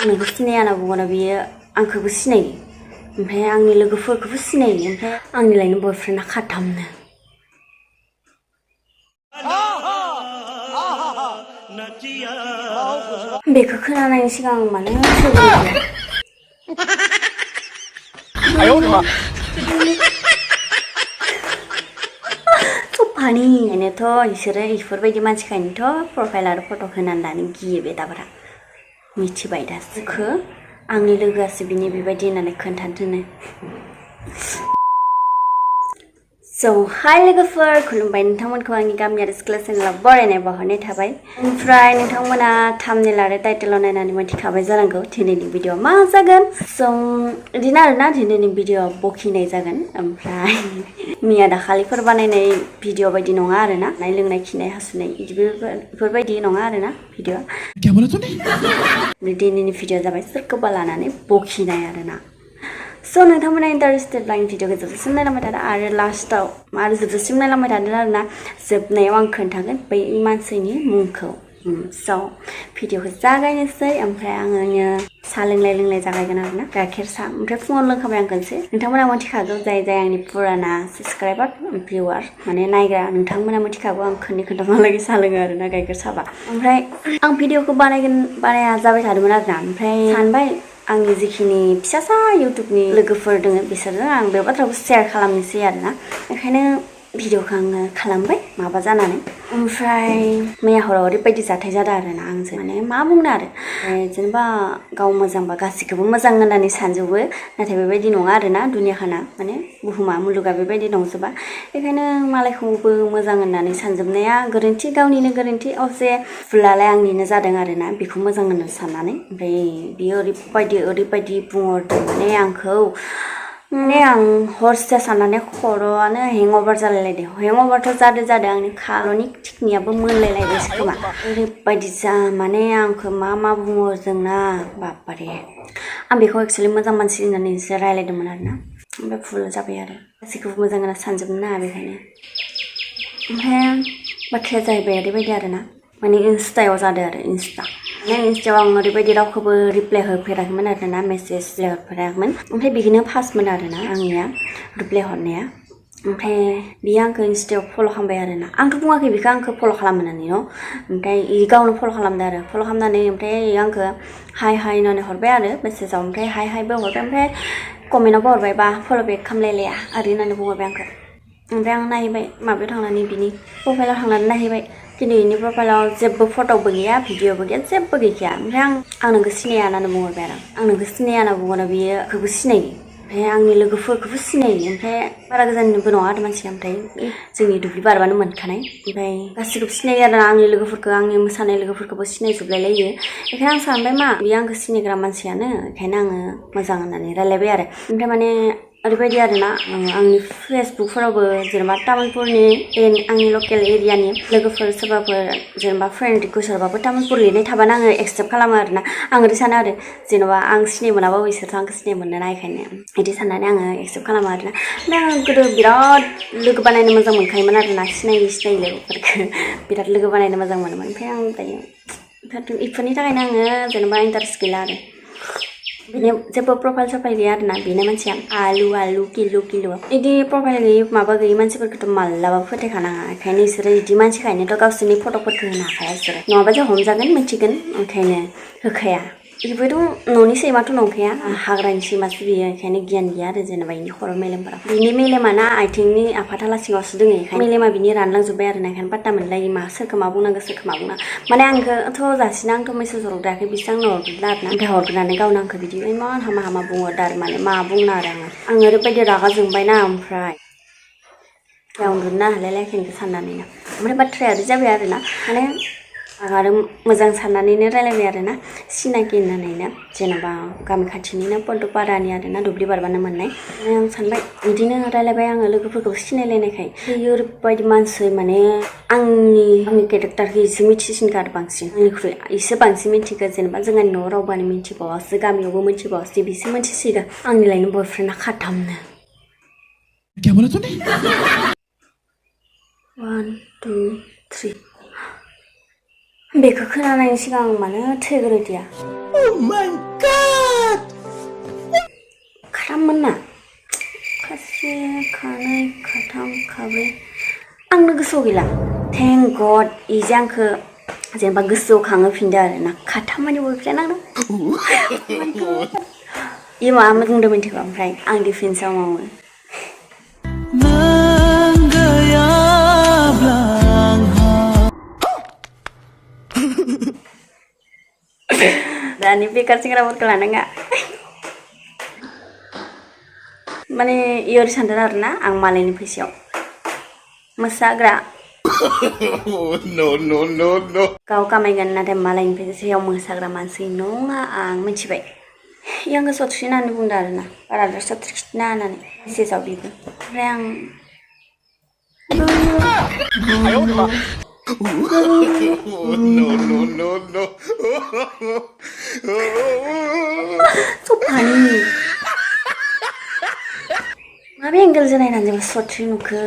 आंखौ सिनाया होनना बुङोना बियो आंखौबो सिनायो ओमफ्राय आंनि लोगोफोरखौबो सिनायो ओमफ्राय आंनि लायनो बयफ्रेन्डआ खाथामनो बेखौ खोनानायनि सिगां माने फानि ओंखायनोथ' बिसोरो इफोरबायदि मानसिखायनोथ' प्रफाइल आरो फट' होनानै लानो गियो बे दाब्रा मिथिबाय दा जोखो आंनि लोगोआसो बिनि बेबायदि होननानै खोन्थादोनो So, hi लोगोफोर खुलुमबाय नोंथांमोनखौ आंनि गामियारि सिख्ला चेनेलाव बरायनाय बावहरनाय थाबाय ओमफ्राय नोंथांमोना थाम्बनेल आरो टाइटेलाव नायनानै मिथिखाबाय जानांगौ दिनैनि भिडिअ मा जागोन So, बिदिनो आरोना दिनैनि भिडिअ बखिनाय जागोन ओमफ्राय मिया दाखालिफोर बानायनाय भिडिअ बायदि नङा आरोना नाय लोंनाय खिनाय हासुनाय बेफोरबायदि नङा आरोना भिडिअ दिनैनि भिडिअ जाबाय सोरखौबा लानानै बखिनाय आरोना So, नोंथांमोना इन्टारेस्टेड आंनि भिडिअखौ जोबजासिम नायलांबाय थादो आरो लास्टाव आरो जोबजासिम नायलांबाय थादो आरोना जोबनायाव आं खोन्थागोन बै मानसिनि मुंखौ So, भिडिअखौ जागायनोसै ओमफ्राय आङो साहा लोंलाय जागायगोन आरोना गाइखेर साहा ओमफ्राय फुङाव लोंखाबाय आं खनसे नोंथांमोना मिथिखागौ जाय आंनि पुराना साबस्क्राइबार भिउवार माने नायग्रा नोंथांमोना मिथिखागौ आं खोन्थामहालागै साहा लोङो आरोना गाइखेर साहा ओमफ्राय आं भिडिअखौ बानाया जाबाय थादोंमोन आरोना ओमफ्राय सानबाय आंनि जिखिनि फिसासा इउटुबनि लोगोफोर दङ बिसोरजों आं बे बाथ्राखौ शेयार खालामनोसै आरोना ओंखायनो भिडिअखौ आङो खालामबाय माबा जानानै ओमफ्राय मैया हराव ओरैबायदि जाथाय जादों आरोना आंजों माने मा बुंनो आरो जेनेबा गाव मोजांबा गासैखौबो मोजां होननानै सानजोबो नाथाय बेबायदि नङा आरोना दुनियाखाना माने बुहुमा मुलुगा बेबायदि नंजोबा बेखायनो मालायखौबो मोजां होननानै सानजोबनाया गोरोन्थि गावनिनो गोरोन्थि अबसे भुलालाय आंनिनो जादों आरोना बेखौ मोजां होननानै साननानै ओमफ्राय बियो ओरैबायदि बुंहरदों माने आंखौ माने आं हरसे साननानै खर'आनो हेंअभार जालायलायदों हेंअभारथ' जादों आंनि खर'नि थिखनियाबो मोनलायलायदोंसो खोमा ओरैबायदि माने आंखौ मा बुंहरदोंना बापरे आं बेखौ एक्सुवेलि मोजां मानसि होननानैसो रायलायदोंमोन आरोना ओमफ्राय भुल जाबाय आरो गासैखौबो मोजां होनना सानजोबनो नाङा बेखायनो ओमफ्राय बाथ्राया जाहैबाय ओरैबायदि आरोना माने इन्स्टायाव जादों आरो इन्स्टायाव आं ओरैबायदि रावखौबो रिप्लाय होफेराखैमोन आरोना मेसेज हरफेराखैमोन ओमफ्राय बिदिनो फार्स्टमोन आरोना आंनिया रिप्लाय हरनाया ओमफ्राय बियो आंखौ इन्स्टायाव फल' खालामबाय आरोना आंथ' बुङाखै बिखौ आंखौ फल' खालामनानै ओमफ्राय गावनो फल' खालामदों आरो फल' खालामनानै ओमफ्राय आंखौ हाय होननानै हरबाय आरो मेसेजाव ओमफ्राय हायबो हरबाय ओमफ्राय कमेन्टआवबो हरबाय बा फल' बेक खालामलायलाया ओरै होननानै बुंहरबाय आंखौ ओमफ्राय आं नायबाय माबायाव थांनानै बिनि प्रफाइलाव थांनानै नायहैबाय खिन्थु बिनि प्रफाइलाव जेबो फट'बो गैया भिडिअबो गैया जेबो गैखाया ओमफ्राय आं नोंखौ सिनाया होननानै बुंहरबाय आरो आं नोंखौ सिनाया होनना बुङोना बियो आंखौबो सिनायो ओमफ्राय आंनि लोगोफोरखौबो सिनायो ओमफ्राय बारा गोजाननिबो नङा आरो मानसिया ओमफ्राय जोंनि दुब्लि बारबानो मोनखानाय ओमफ्राय गासैखौबो सिनायो आरो आंनि लोगोफोरखौ आंनि मोसानाय लोगोफोरखौबो सिनायजोबलायलायो बेखायनो आं सानबाय मा बियो आंखौ सिनायग्रा मानसियानो बेखायनो आङो मोजां होननानै रायलायबाय आरो ओमफ्राय माने ओरैबायदि आरोना आंनि फेसबुकफोरावबो जेनेबा तामुलपुरनि आंनि लकेल एरियानि लोगोफोर सोरबाफोर जेनेबा फ्रेन्ड रिकुवेस्ट हरबाबो तामुलपुर लिरनाय थाबानो आङो एक्सेप्ट खालामो आरोना आं ओरै सानो आरो जेनेबा आं सिनाय मोनाबाबो बिसोरथ' आंखौ सिनाय मोननो ना बेखायनो बिदि साननानै आङो एक्सेप्ट खालामो आरोना ओमफ्राय आं गोदो बिराद लोगो बानायनो मोजां मोनखायोमोन आरोना सिनायै लोगोफोरखौ बिराद लोगो बानायनो मोजां मोनोमोन ओमफ्राय आं दायो बेफोरनि थाखायनो आङो जेनेबा इन्टारेस्ट गैला आरो बिनि जेबो प्रफाइल सफाइल गैया आरोना बेनो मानसिया आलु किलु बिदि प्रफाइल गैयि माबा गैयि मानसिफोरखौथ' मालाबाबो फोथायखानाङा ओंखायनो बिसोरो बिदि मानसिखायनोथ' गावसोरनि फट'फोरखौ होनो हाखाया बिसोरो नङाबा जों हमजागोन मिथिगोन ओंखायनो होखाया बेबोथ' न'नि सैमाथ' नंखाया हाग्रानि सैमासो बियो ओंखायनो गियान गैया आरो जेनेबा बिनि खर' मेलेमफोरा बिनि मेलेमाना आथिंनि आफाथाला सिङावसो दङ ओंखायनो मेलेमा बिनि रानलांजोब्बाय आरो ना ओंखायनो पात्ता मोनलायि सोरखौ मा बुंनांगौ सोरखौ मा बुंनांगौ माने आंखौथ' जासिना आंथ' मेसेज हरग्रायाखै बिसोर आंनो हरग्रा आरोना ओमफ्राय हरग्रानै गावनो आंखौ बिदि इमान हामा बुंहरदो आरो माने मा बुंनो आरो आं ओरैबायदि रागा जोंबायना ओमफ्राय उन्दुनो हालायलायाखै साननानैनो ओमफ्राय बाथ्राया ओरै जाबाय आरोना माने आं आरो मोजां साननानैनो रायलायबाय आरोना सिनाखि होननानैनो जेनेबा गामि खाथिनिनो पल्टुपारानि आरोना दुब्लि बारबानो मोननाय आं सानबाय बिदिनो रायलायबाय आङो लोगोफोरखौ सिनायलायनायखाय ओरैबायदि मानसि माने आंनि केरेक्टारखौ इसे मिथिसिनखा आरो बांसिन आंनिख्रुइ इसे बांसिन मिथिगौ जेनेबा जोंनि न'आव रावबानो मिथिबावासो गामियावबो मिथिबावासो बिसो मिथिसिगोन आंनि लायनो बयफ्रेन्डआ खाथामनो 1 2 3 बेखौ खोनानायनि सिगां मानो थैग्रोदिया Oh my god! खाराममोन ना खासे खानै खाथाम खाब्रै आंनो गोसोआव गैला थेंक गड इजे आंखो जेनेबा गोसोआव खांहोफिनदो आरोना खाथामानि बयफ्रेन्ड आंनो इ माबा बुंदों मिथिगौ ओमफ्राय आं डिफेन्सआव मावो दानि बेकार सेंग्राफोरखौ लानाङा माने इयर सानदों आरोना आं मालायनि फैसायाव मोसाग्रा No. गाव कामायगोन नाथाय मालायनि फैसायाव मोसाग्रा मानसि नङा आं मिथिबाय आंखौ सथ्रि होननानै बुंदों आरोना बाराद्राय सथ्रि खिथिना होननानै मेसेजाव बेबो ओमफ्राय आं so funny माबे एंगेलजों नायनानै जेनेबा सथ्रि नुखो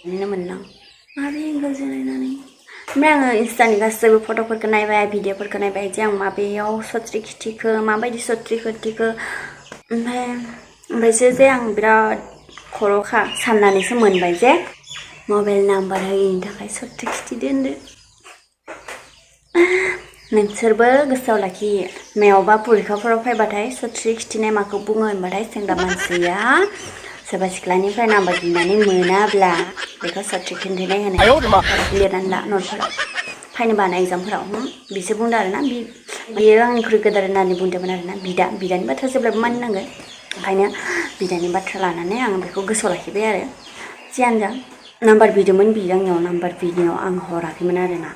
बिदिनो मोनदां माबे एंगेलजों नायनानै ओमफ्राय आङो इन्स्टानि गासैबो फट'फोरखौ नायबाय भिडिअफोरखौ नायबाय जे आं माबेयाव सथ्रि खिथिखो माबायदि सथ्रि खिथिखो ओमफ्रायसो जे आं बिराद खर'खा साननानैसो मोनबाय जे मबाइल नाम्बार होयैनि थाखाय सथ्रि खिथिदो होनदो नोंसोरबो गोसोआव लाखि मायावबा परिखाफोराव फैबाथाय सथ्रि खिथिनाय माखौ बुङो होनबाथाय सेंग्रा मानसिया सोरबा सिख्लानिफ्राय नाम्बार बिनानै मोनाब्ला बेखौ सथ्रि खिन्थिनाय होनो लिरनानै ला नटफोराव फायनो बानाय एग्जामफोराव बिसोर बुंदों आरोना बियो आंनिख्रुइ गोदोर होननानै बुंदोंमोन आरोना बिदानि बाथ्रा जेब्लाबो मानिनांगोन ओंखायनो बिदानि बाथ्रा लानानै आं बेखौ गोसोआव लाखिबाय आरो जियानो जा नाम्बार बिदोंमोन बियो आंनियाव नाम्बार बिनायाव आं हराखैमोन आरोना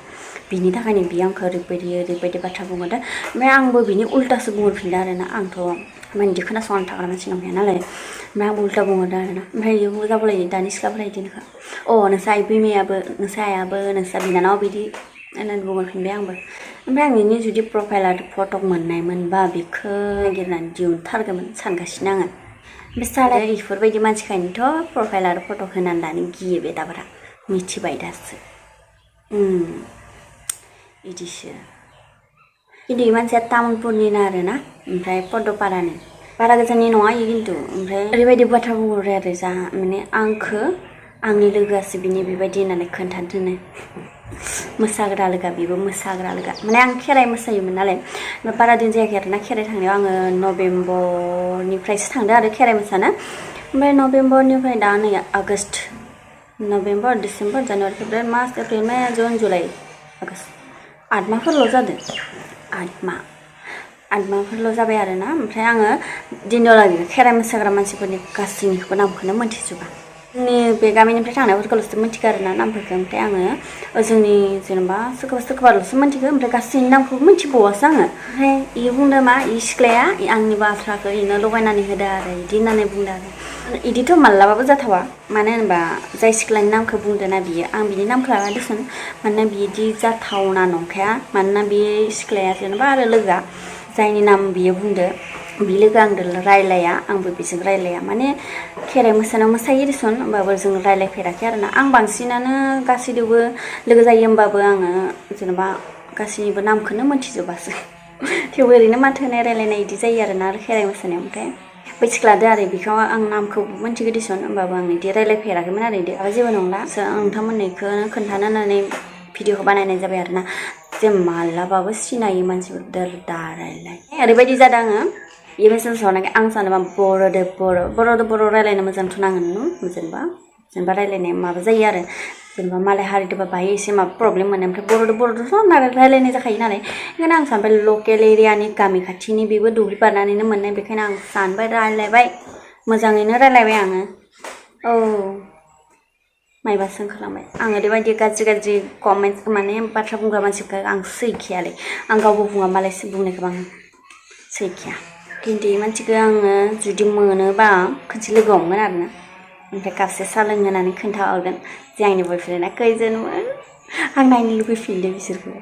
बिनि थाखायनो बियो आंखौ ओरैबायदि बाथ्रा बुंहरदों ओमफ्राय आंबो बिनि उल्टासो बुंहरफिनदों आरोना आंथ' माने खोनासंनानै थाग्रा मानसि नंखाया नालाय ओमफ्राय आंबो उल्टा बुंहरदों आरोना ओमफ्राय इयो जाबालाय दानि सिख्लाफोरा बिदिनोखा नोंसा आइ बिमायाबो नोंसा आइयाबो नोंसा बिनानाव बिदि होननानै बुंहरफिनबाय आंबो ओमफ्राय आं बिनि जुदि प्रफाइल आरो फट' मोननाय मोनबा बेखौ नागिरनानै दिहुनथारगौमोन सानगासिनो आङो ओमफ्राय साला इफोरबायदि मानसिखायनोथ' प्रफाइल आरो फट' होनानै लानो गियो बे दाब्रा मिथिबाय दासो बिदिसो खिन्थु इ मानसिया तामुलपुरनिनो आरोना ओमफ्राय पद्मपारानि बारा गोजाननि नङा इयो खिन्थु ओमफ्राय ओरैबायदि बाथ्रा बुंहरो आरो जा माने आंनि लोगोआसो बिनि बेबायदि होननानै खोन्थादोनो मोसाग्रा लोगो बेबो मोसाग्रा लोगो माने आं खेराइ मोसायोमोन नालाय बारा दिन जायाखै आरोना खेराइ थांनायाव आङो नभेम्बरनिफ्रायसो थांदों आरो खेराइ मोसानो ओमफ्राय नभेम्बरनिफ्राय दा नै August November December January February March April May June July August 8 माहफोरल' जादों 8 माहफोरल' जाबाय आरोना ओमफ्राय आङो दिनैहालागै खेराइ मोसाग्रा मानसिफोरनि गासैनिखौबो नामखौनो मोनथिजोबा जोंनि बे गामिनिफ्राय थांनायफोरखौल'सो मोनथिगौ आरोना नामफोरखौ ओमफ्राय आङो जोंनि जेनेबा सोरखौबाल'सो मोनथिगौ ओमफ्राय गासैनि नामखौबो मोनथिबावासो आङो ओमफ्राय इयो बुंदों मा इ सिख्लाया आंनि बाथ्राखौ इनो लगायनानै होदो आरो इदि होननानै बुंदों आरो इदिथ' मालाबाबो जाथावा मानो होनबा जाय सिख्लानि नामखौ बुंदों ना बियो आं बिनि नामखौ लाला देसुन मानोना बिदि जाथावना नंखाया मानोना बे सिख्लाया जेनेबा आरो लोगोआ जायनि नाम बियो बुंदो बि लोगो आंदो रायलाया आंबो बिजों रायलाया माने खेराइ मोसानायाव मोसायो देसुन होमबाबो जों रायलायफेराखै आरोना आं बांसिनानो गासैदोबो लोगो जायो होमबाबो आङो जेनेबा गासैनिबो नामखौनो मोनथिजोबासो थेवबो ओरैनो माथो होनाय रायलायनाय इदि जायो आरोना खेराइ मोसानायाव ओमफ्राय बै सिख्लादो आरो बेखौ आं नामखौ मोनथिगौ देसुन होमबाबो आं इदि रायलायफेराखैमोन आरो इदि जेबो नंला नोंथांमोननिखौनो खोन्थानो होननानै भिडिअखौ बानायनाय जाबाय आरोना जे मालाबाबो सिनायै मानसिफोर दा रायलाय ओरैबायदि जादों आङो बे मेसेज हरनायखाय आं सानोबा बर' रायलायनो मोजांथ' नाङो जेनेबा रायलायनाया माबा जायो आरो जेनेबा मालाय हारिदोबा बाहाय एसे माबा प्रब्लेम मोनो ओमफ्राय बर'दोथ' रायलायनाय जाखायो नालाय ओंखायनो आं सानबाय लकेल एरियानि गामि खाथिनि बेबो दुब्लि बारनानैनो मोननाय बेखायनो आं सानबाय रायलायबाय मोजाङैनो रायलायबाय आङो माइबा सोंखालांबाय आं ओरैबायदि गाज्रि कमेन्टस माने बाथ्रा बुंग्रा मानसिखौ आं सैखियालै आं गावबो बुङा मालायसो बुंनायखौबो आं सैखिया खिन्थु मानसिखौ आङो जुदि मोनोबा खनसे लोगो हमगोन आरोना ओमफ्राय कापसे साहा लोंहोनानै खोन्थाहरगोन जे आंनि बयफ्रेन्डआ खैजोनमोन आं नायनो लुबैफिनदों बिसोरखौ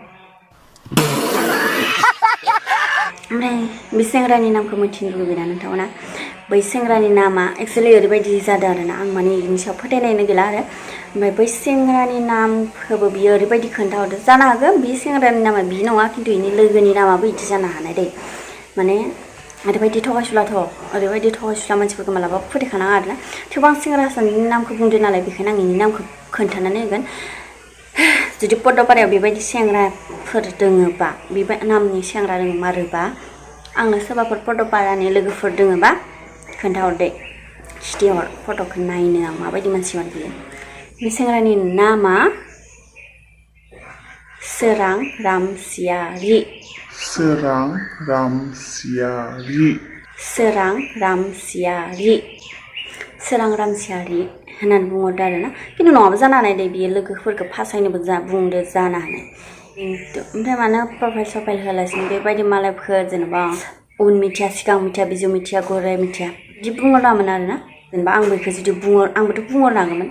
ओमफ्राय बे सेंग्रानि नामखौ मिथिनो लुबैना नोंथांमोना बै सेंग्रानि नामा एक्चुअलि ओरैबायदि जादों आरोना आं माने बिनि सायाव फोथायनायनो गैला आरो ओमफ्राय बै सेंग्रानि नामखौबो बियो ओरैबायदि खोन्थाहरदो जानो हागौ बे सेंग्रानि नामा बि नङा खिन्थु बेनि लोगोनि नामाबो बिदि जानो हानाय दै माने ओरैबायदि थगायसुला मानसिफोरखौ मालाबाबो फोथायखानाङा आरोना थेवबो आं सेंग्रा हासाननि नामखौ बुंदो नालाय बेखायनो आं बेनि नामखौ खोन्थानानै होगोन जुदि पद्मपारायाव बेबायदि सेंग्राफोर दोङोबा बे नामनि सेंग्रा दंमारोबा आंनो सोरबाफोर पद्मपारानि लोगोफोर दोङोबा खोन्थाहरदे खिथिहर फट'खौ नायनो आं माबायदि मानसिमोन बियो बे सेंग्रानि नामा सोरां रामसियारि होननानै बुंहरदो आरोना खिन्थु नङाबो जानो हानाय दे बियो लोगोफोरखौ फासायनोबो बुंदो जानो हानाय ओमफ्राय मानो प्रफाइल होलासिनो बेबायदि मालायफोरखौ जेनेबा उन मिथिया सिगां मिथिया बिजौ मिथिया गराय मिथिया बिदि बुंहरनाङामोन आरोना जेनेबा आं बेखौ जुदि आंबोथ' बुंहरनो हागौमोन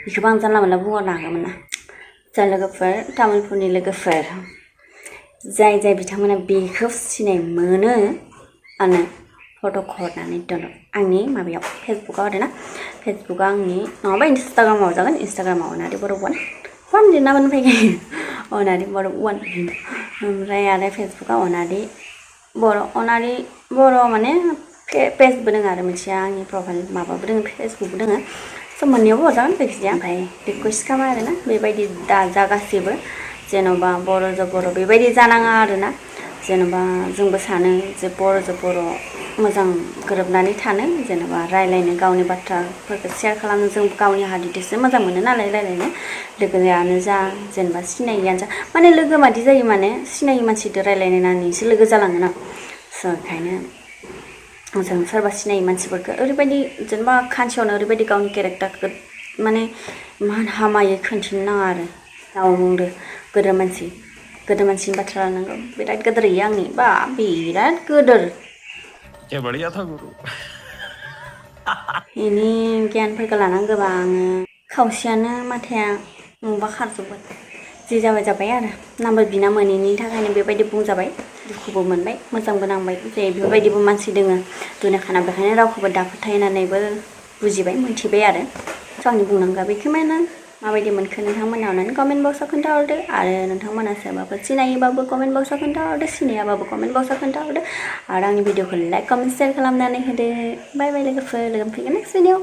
बेखौबो आं जानला मोनला बुंहरनो हागौमोन ना जाय लोगोफोर तामुलपुरनि लोगोफोर जाय बिथांमोना बेखौ सिनाय मोनो आंनो फट'खौ हरनानै दोन आंनि माबायाव फेसबुकआव आरोना फेसबुकआव आंनि नङाबा इन्सटाग्रामाव जागोन इन्सटाग्रामाव अनारि बर' वान लिरनाबानो फैखायो अनारि बर' वान ओमफ्राय आरो फेसबुकआव अनारि बर' माने पेजबो दङ आरो मोनसे आंनि प्रफाइल माबाबो दङ फेसबुकबो दङ स' मोननैयावबो हरजागोन जायखिजाया ओमफ्राय रिकुवेस्ट खालामो आरोना बेबायदि दाजा गासैबो जेन'बा बर' बेबायदि जानाङा आरोना जेन'बा जोंबो सानो जे बर' मोजां गोरोबनानै थानो जेन'बा रायलायनो गावनि बाथ्राफोरखौ शेयार खालामनो जों गावनि हारिजोंसो मोजां मोनो नालाय रायलायनो लोगोआनो जा जेनेबा सिनायियानो जा माने लोगो मादि जायो माने सिनायि मानसिजों रायलायनानैसो लोगो जालाङोना स' ओंखायनो जों सोरबा सिनायि मानसिफोरखौ ओरैबायदि जेनेबा खानसेयावनो ओरैबायदि गावनि केरेक्टारखौ माने हामायै खोन्थिनो नाङा आरो गाव बुंदो गोदोर मानसिनि बाथ्रा लानांगौ बिराद गोदोर इयो आंनि बा बिराद गोदोर क्या बढ़िया था गुरु बेनि गियानफोरखौ लानांगौबा आङो खावसेयानो माथाया मबा खारजोब्बाय जि जाबाय आरो नाम्बार बिना मोनैनि थाखायनो बेबायदि बुंजाबाय दुखुबो मोनबाय मोजांबो नांबाय जे बेफोरबायदिबो मानसि दोङो दुनियाखाना बेखायनो रावखौबो दाफोथाय होननानैबो बुजिबाय मोनथिबाय आरो स' आंनि बुंनांगौआ बेखिनियानो माबायदि मोनखो नोंथांमोना अननानै कमेन्ट बक्सआव खोन्थाहरदो आरो नोंथांमोना सोरबाफोर सिनायोबाबो कमेन्ट बक्सआव खोन्थाहरदो सिनायाबाबो कमेन्ट बक्सआव खोन्थाहरदो आरो आंनि भिडिअखौ लाइक कमेन्ट शेयार खालामनानै होदो बाय लोगोफोर लोगो मोनफिनगोन नेक्स्ट भिडिअ